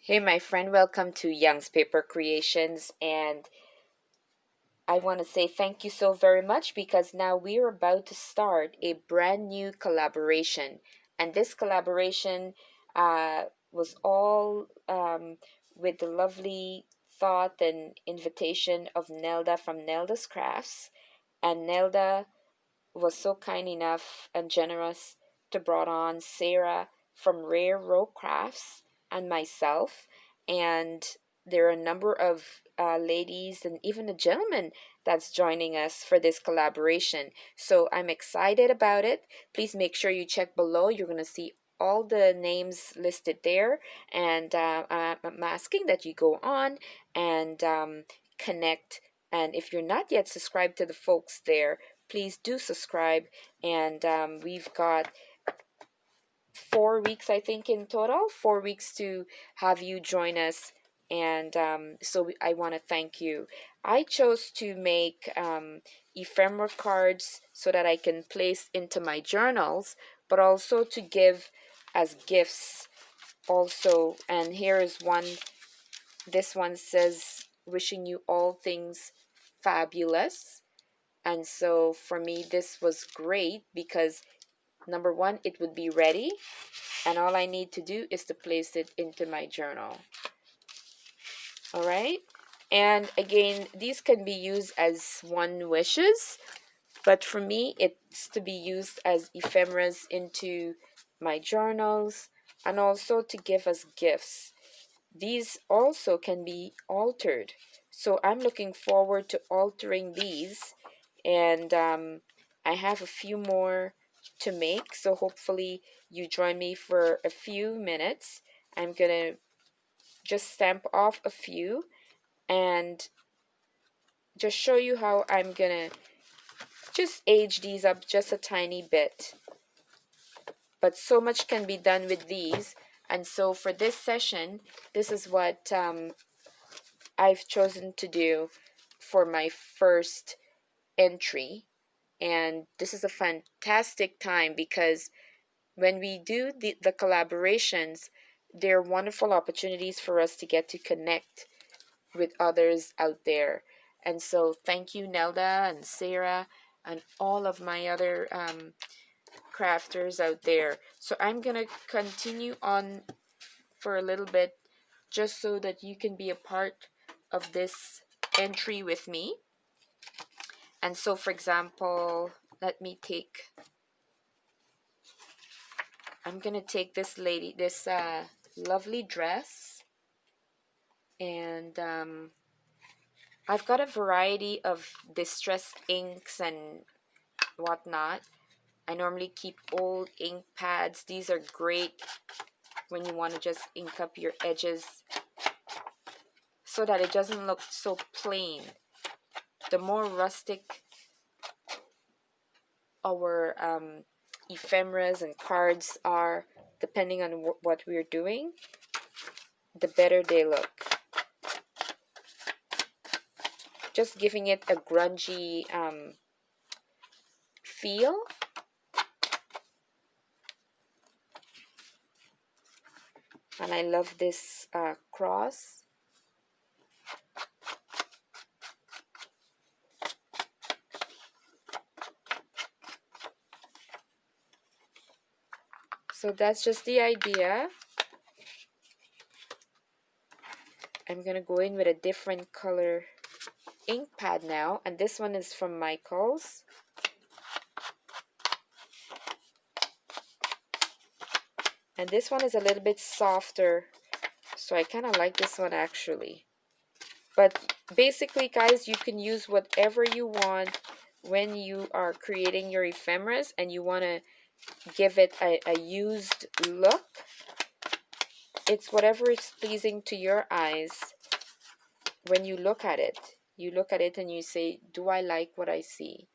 Hey, my friend, welcome to Young's Paper Creations. And I want to say thank you so very much because now we are about to start a brand new collaboration. And this collaboration was all with the lovely thought and invitation of Nelda from Nelda's Crafts. And Nelda was so kind enough and generous to brought on Sarah from Rare Row Crafts and myself. And there are a number of ladies and even a gentleman that's joining us for this collaboration. So I'm excited about it. Please make sure you check below. You're going to see all the names listed there. And I'm asking that you go on and connect. And if you're not yet subscribed to the folks there, please do subscribe. And we've got 4 weeks, I think, in total, 4 weeks to have you join us. And I want to thank you. I chose to make ephemera cards so that I can place into my journals, but also to give as gifts also. And here is one. This one says, wishing you all things fabulous. And so for me, this was great because number one, it would be ready, and all I need to do is to place it into my journal. All right. And again, these can be used as one wishes, but for me, it's to be used as ephemeras into my journals and also to give as gifts. These also can be altered. So I'm looking forward to altering these, and I have a few more to make. So hopefully you join me for a few minutes. I'm going to just stamp off a few and just show you how I'm going to just age these up just a tiny bit. But so much can be done with these. And so for this session, this is what I've chosen to do for my first entry. And this is a fantastic time because when we do the collaborations, they're wonderful opportunities for us to get to connect with others out there. And so thank you, Nelda and Sarah and all of my other crafters out there. So I'm going to continue on for a little bit just so that you can be a part of this entry with me. And so, for example, let me take, I'm going to take this lady, this lovely dress, and I've got a variety of distressed inks and whatnot. I normally keep old ink pads. These are great when you want to just ink up your edges so that it doesn't look so plain. The more rustic our ephemeras and cards are, depending on what we're doing, the better they look. Just giving it a grungy feel. And I love this cross. So that's just the idea. I'm going to go in with a different color ink pad now. And this one is from Michael's. And this one is a little bit softer. So I kind of like this one actually. But basically, guys, you can use whatever you want when you are creating your ephemeras and you want to give it a used look. It's whatever is pleasing to your eyes when you look at it. You look at it and you say, do I like what I see?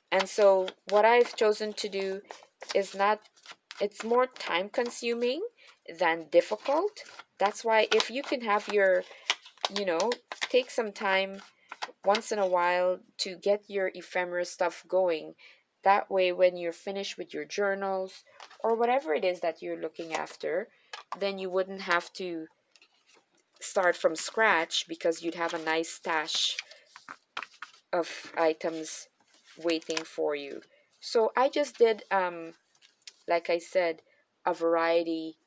And so what I've chosen to do is not, it's more time consuming than difficult. That's why if you can have your, take some time once in a while to get your ephemera stuff going. That way, when you're finished with your journals or whatever it is that you're looking after, then you wouldn't have to start from scratch because you'd have a nice stash of items waiting for you. So I just did, like I said, a variety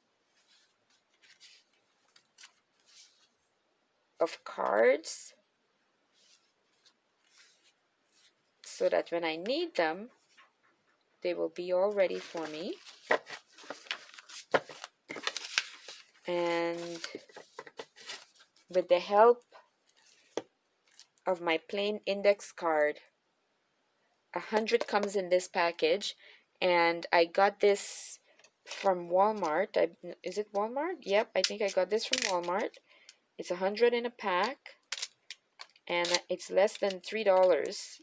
of cards so that when I need them, they will be all ready for me. And with the help of my plain index card, 100 comes in this package, and I got this from Walmart. Is it Walmart? Yep, I think I got this from Walmart. It's 100 in a pack, and it's less than $3.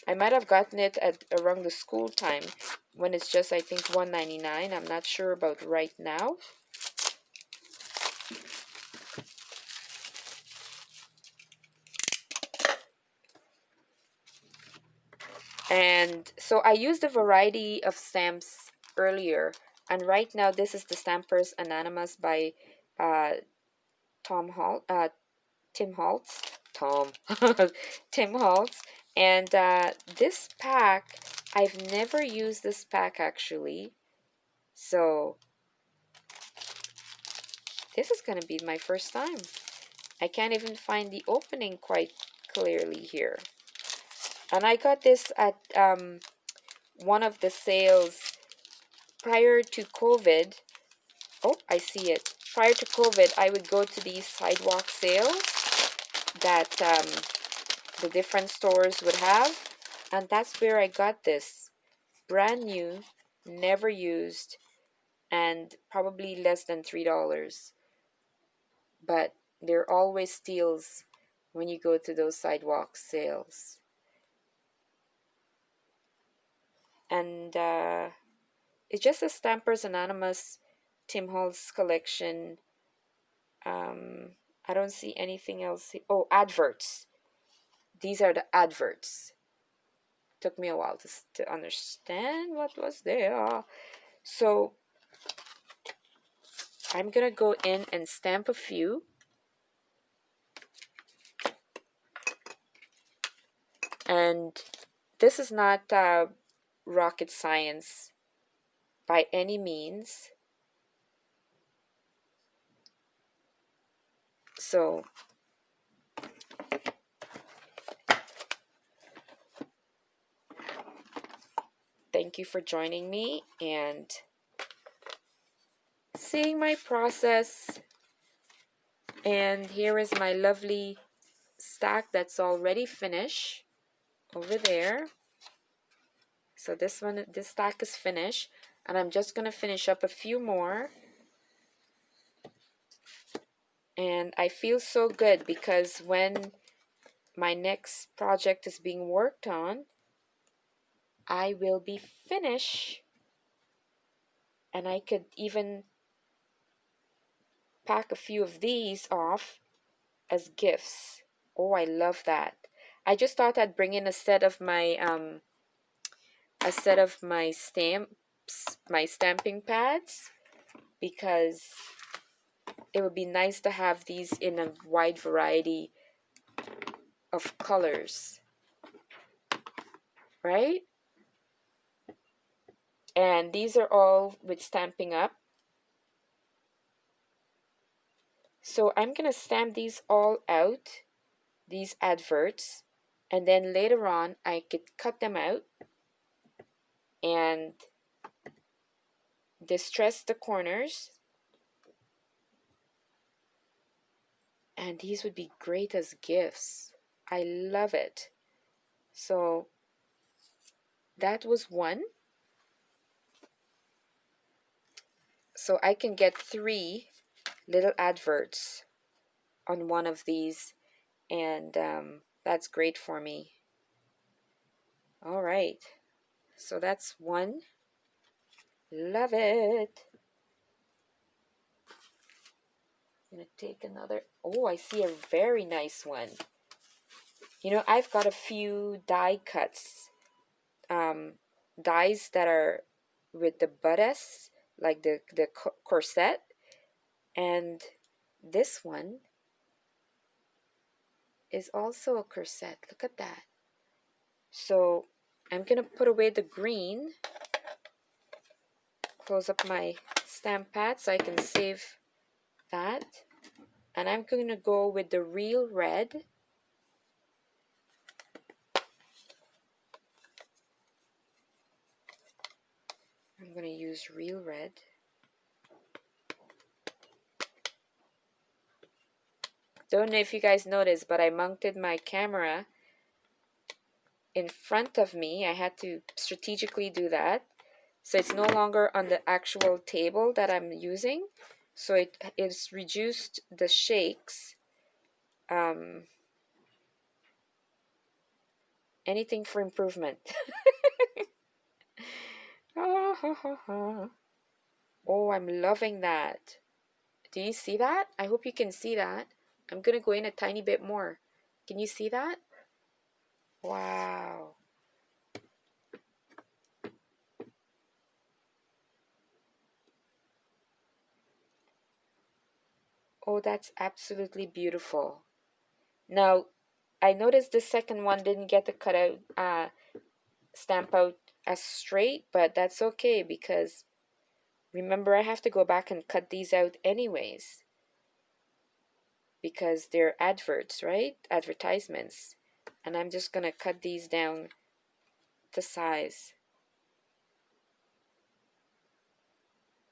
I might have gotten it at around the school time when it's just, I think, $1.99. I'm not sure about right now. And so I used a variety of stamps earlier, and right now this is the Stampers Anonymous by Tim Holtz. Tim Holtz. And this pack, I've never used this pack actually. So this is going to be my first time. I can't even find the opening quite clearly here. And I got this at one of the sales prior to COVID. Oh, I see it. Prior to COVID, I would go to these sidewalk sales that the different stores would have. And that's where I got this. Brand new, never used, and probably less than $3. But they're always steals when you go to those sidewalk sales. And it's just a Stampers Anonymous Tim Holtz collection. I don't see anything else. Oh, adverts. These are the adverts. Took me a while to understand what was there. So I'm gonna go in and stamp a few. And this is not rocket science by any means. So thank you for joining me and seeing my process. And here is my lovely stack that's already finished over there. So this stack is finished, and I'm just gonna finish up a few more. And I feel so good because when my next project is being worked on, I will be finished, and I could even pack a few of these off as gifts. Oh, I love that. I just thought I'd bring in a set of my stamps, my stamping pads, because it would be nice to have these in a wide variety of colors, right? And these are all with Stampin' Up. So I'm gonna stamp these all out, these adverts, and then later on I could cut them out and distress the corners. And these would be great as gifts. I love it. So that was one. So I can get 3 little adverts on one of these, and that's great for me. All right. So that's one. Love it. I'm going to take another. Oh, I see a very nice one. You know, I've got a few die cuts, dies that are with the bodice like the corset. And this one is also a corset. Look at that. So I'm gonna put away the green, close up my stamp pad so I can save that. And I'm gonna go with the real red. I'm gonna use real red. Don't know if you guys noticed, but I mounted my camera in front of me. I had to strategically do that. So it's no longer on the actual table that I'm using. So it's reduced the shakes. Anything for improvement. Oh, I'm loving that. Do you see that? I hope you can see that. I'm going to go in a tiny bit more. Can you see that? Wow. Oh, that's absolutely beautiful. Now, I noticed the second one didn't get the cutout, stamp out as straight, but that's okay because remember I have to go back and cut these out anyways because they're adverts, right? Advertisements. And I'm just going to cut these down to size.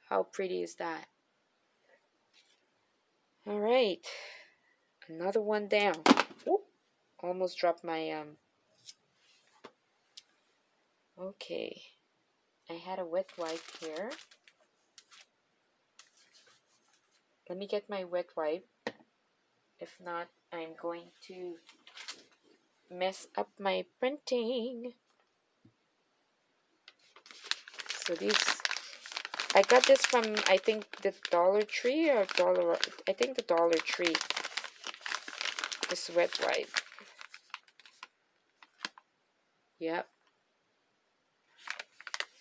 How pretty is that? All right. Another one down. Ooh, almost dropped my okay. I had a wet wipe here. Let me get my wet wipe. If not, I'm going to mess up my printing. So these, I got this from, I think, the Dollar Tree or I think the Dollar Tree. This wet wipe. Yep.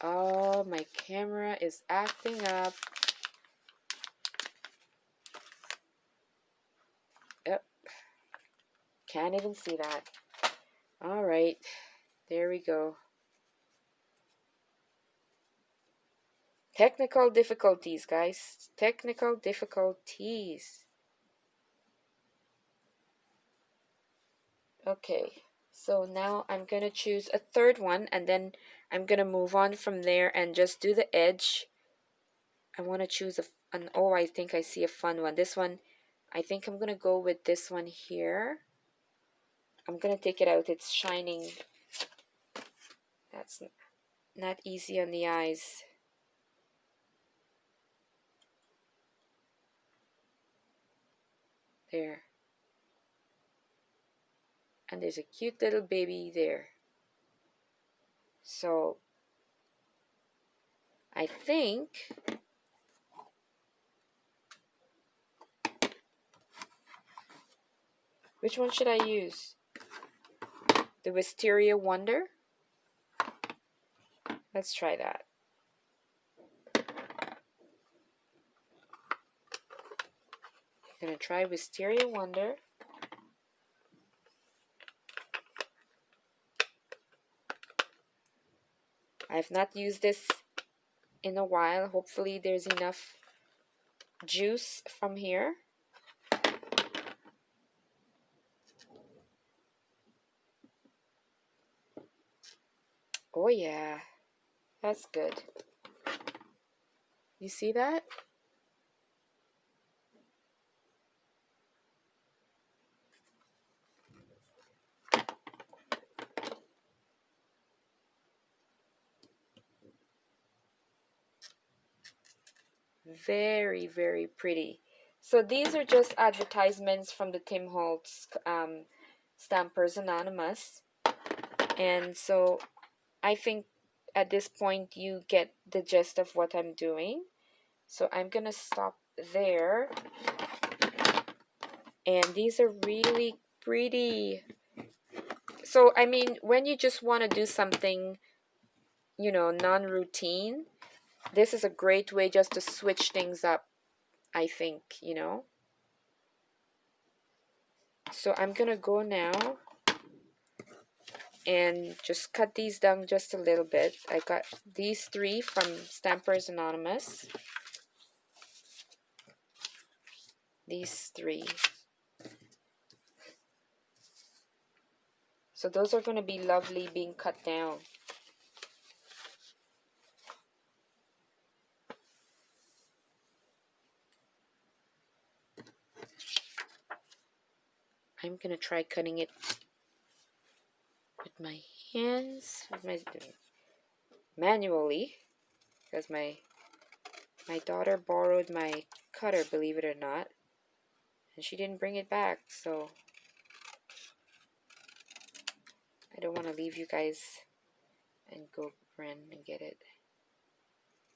Oh, my camera is acting up. Yep. Can't even see that. All right. There we go. Technical difficulties, guys. Technical difficulties. Okay. So now I'm going to choose a third one and then I'm going to move on from there and just do the edge. I want to choose oh, I think I see a fun one. This one, I think I'm going to go with this one here. I'm going to take it out. It's shining. That's not easy on the eyes. There. And there's a cute little baby there. So I think which one should I use? The Wisteria Wonder? Let's try that. I'm going to try Wisteria Wonder. I've not used this in a while. Hopefully there's enough juice from here. Oh yeah, that's good. You see that? Very, very pretty. So these are just advertisements from the Tim Holtz Stampers Anonymous. And so I think at this point you get the gist of what I'm doing. So I'm going to stop there. And these are really pretty. So, I mean, when you just want to do something, you know, non-routine, This is a great way just to switch things up, I think, you know. So I'm gonna go now and just cut these down just a little bit. I got these 3 from Stampers Anonymous. These 3. So those are going to be lovely being cut down. I'm going to try cutting it with my hands, manually, because my daughter borrowed my cutter, believe it or not, and she didn't bring it back, so I don't want to leave you guys and go run and get it.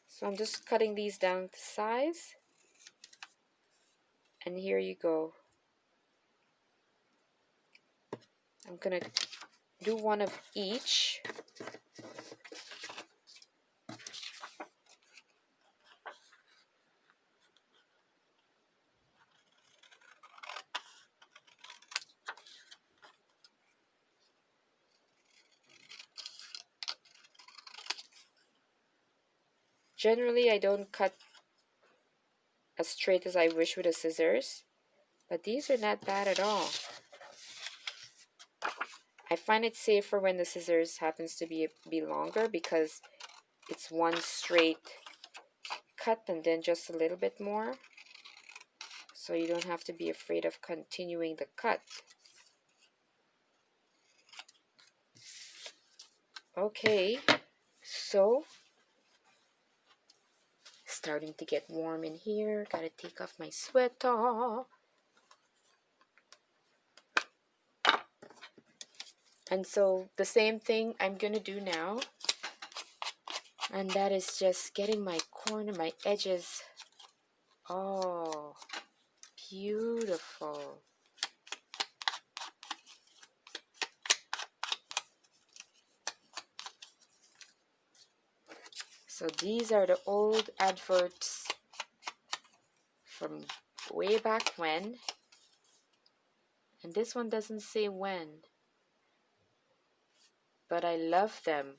So I'm just cutting these down to size, and here you go. I'm gonna do one of each. Generally, I don't cut as straight as I wish with the scissors, but these are not bad at all. I find it safer when the scissors happens to be longer because it's one straight cut and then just a little bit more, so you don't have to be afraid of continuing the cut. Okay, so starting to get warm in here. Gotta take off my sweater. And so the same thing I'm gonna do now, and that is just getting my corner, my edges. Oh, beautiful. So these are the old adverts from way back when, and this one doesn't say when, but I love them.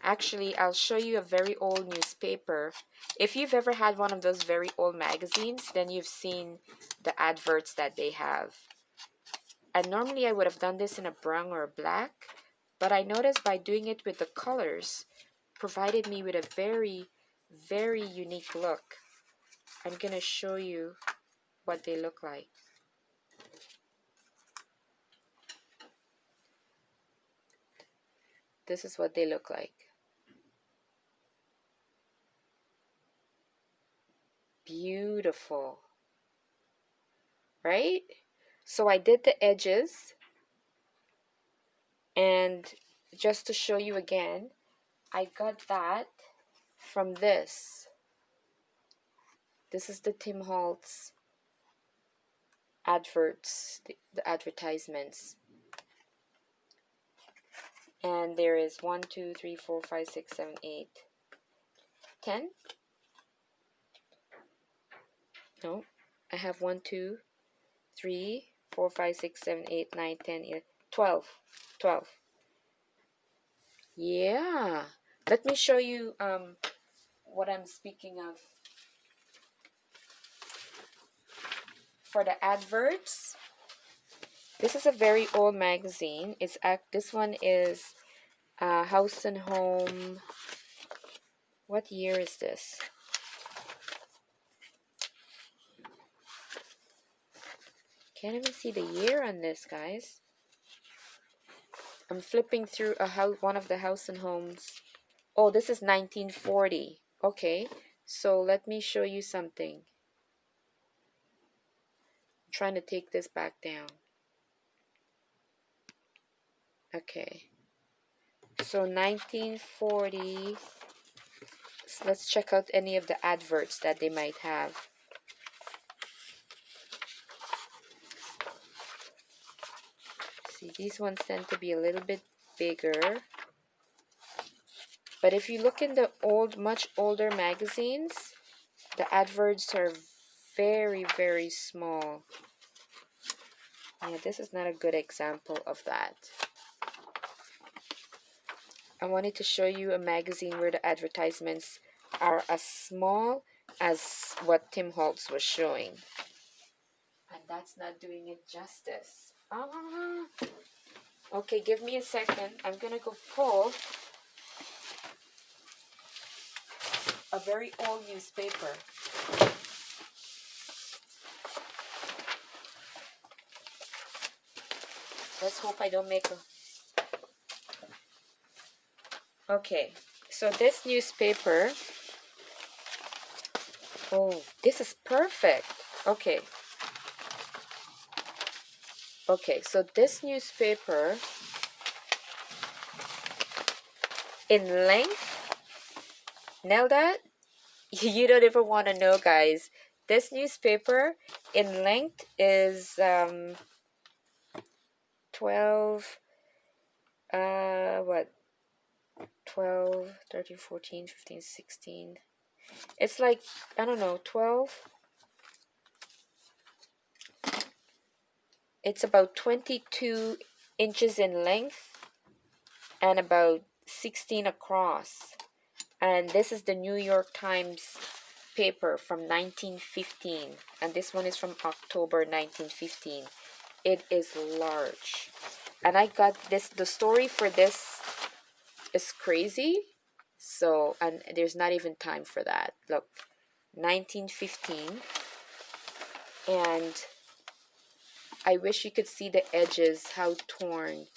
Actually, I'll show you a very old newspaper. If you've ever had one of those very old magazines, then you've seen the adverts that they have. And normally I would have done this in a brown or a black, but I noticed by doing it with the colors provided me with a very, very unique look. I'm gonna show you what they look like. This is what they look like. Beautiful, right? So I did the edges, and just to show you again, I got that from this. This is the Tim Holtz adverts, the advertisements. And there is 1, 2, 3, 4, 5, 6, 7, 8, 10. No, I have 1, 2, 3, 4, 5, 6, 7, 8, 9, 10, 11, 12. 12. Yeah. Let me show you what I'm speaking of. For the adverts, this is a very old magazine. This one is House and Home. What year is this? Can't even see the year on this, guys. I'm flipping through one of the House and Homes. Oh, this is 1940. Okay, so let me show you something. I'm trying to take this back down. Okay, so 1940. So let's check out any of the adverts that they might have. See, these ones tend to be a little bit bigger. But if you look in the much older magazines, the adverts are very, very small. Yeah, this is not a good example of that. I wanted to show you a magazine where the advertisements are as small as what Tim Holtz was showing. And that's not doing it justice. Okay, give me a second. I'm gonna go pull a very old newspaper. Let's hope I don't make a... Okay, so this newspaper... Oh, this is perfect. Okay. Okay, so this newspaper, in length, Nelda, you don't ever want to know, guys. This newspaper in length is 12, what? 12, 13, 14, 15, 16. It's like, I don't know, 12. It's about 22 inches in length and about 16 across. And this is the New York Times paper from 1915. And this one is from October 1915. It is large. And I got this, the story for this is crazy. So, and there's not even time for that. Look, 1915. And I wish you could see the edges, how torn.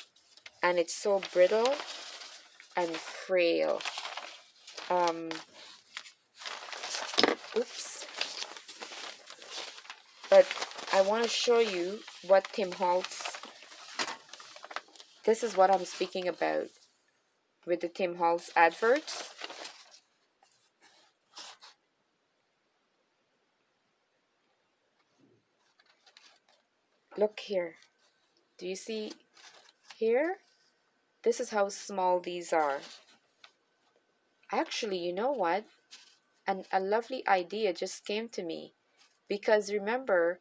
And it's so brittle and frail. Oops. But I want to show you what Tim Holtz, this is what I'm speaking about with the Tim Holtz adverts. Look here. Do you see here? This is how small these are. Actually, you know what? A lovely idea just came to me. Because remember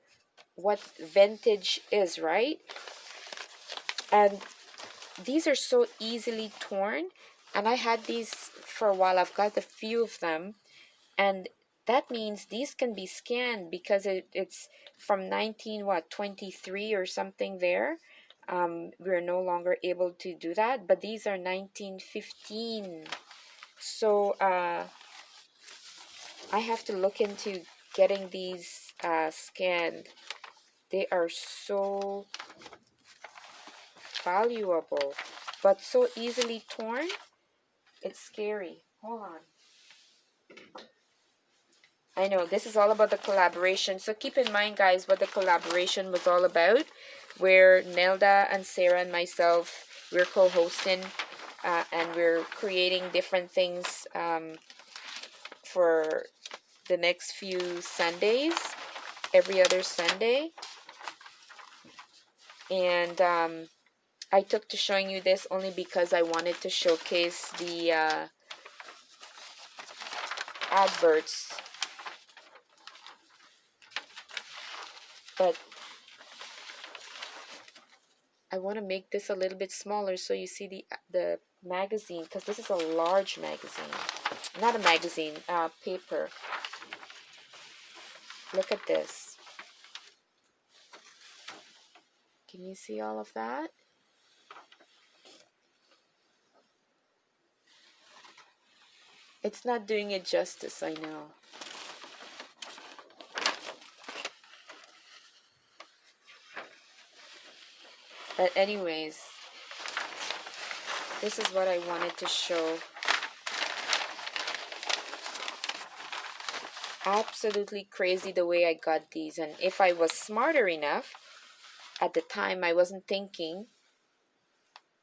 what vintage is, right? And these are so easily torn. And I had these for a while. I've got a few of them. And that means these can be scanned because it's from 23 or something there. We're no longer able to do that. But these are 1915. So I have to look into getting these scanned. They are so valuable, but so easily torn. It's scary. Hold on. I know this is all about the collaboration. So keep in mind, guys, what the collaboration was all about. Where Nelda and Sarah and myself, we're co-hosting and we're creating different things for the next few Sundays, every other Sunday. And I took to showing you this only because I wanted to showcase the adverts. But I want to make this a little bit smaller so you see the magazine, because this is a large magazine. Not a magazine, paper. Look at this. Can you see all of that? It's not doing it justice, I know. But anyways, this is what I wanted to show. Absolutely crazy the way I got these. And if I was smarter enough, at the time I wasn't thinking,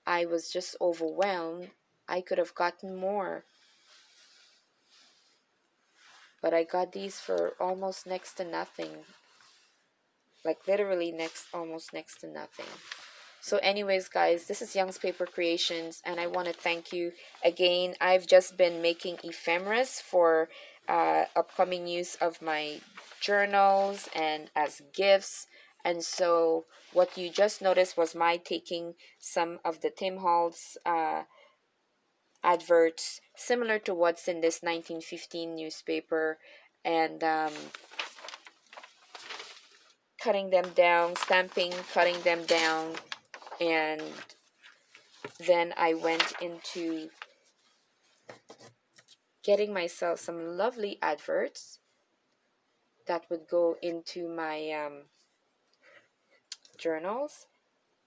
I was just overwhelmed, I could have gotten more. But I got these for almost next to nothing. Like literally almost next to nothing. So anyways, guys, this is Young's Paper Creations, and I want to thank you again. I've just been making ephemeras for upcoming use of my journals and as gifts. And so what you just noticed was my taking some of the Tim Holtz adverts, similar to what's in this 1915 newspaper, and cutting them down, stamping, cutting them down, and then I went into getting myself some lovely adverts that would go into my journals.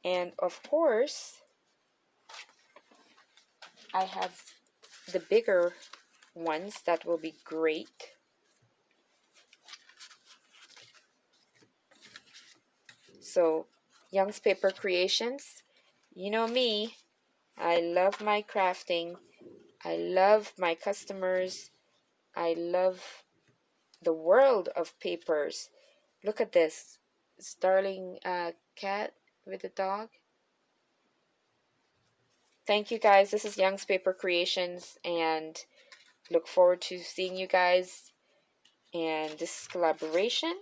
And of course, I have the bigger ones that will be great. So, Young's Paper Creations, you know me, I love my crafting. I love my customers. I love the world of papers. Look at this starling cat with a dog. Thank you guys. This is Young's Paper Creations, and look forward to seeing you guys. And this collaboration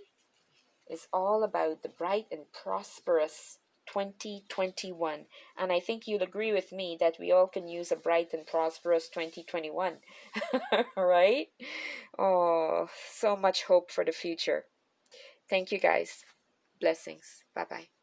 is all about the bright and prosperous 2021. And I think you'll agree with me that we all can use a bright and prosperous 2021. Right? Oh, so much hope for the future. Thank you guys. Blessings. Bye bye.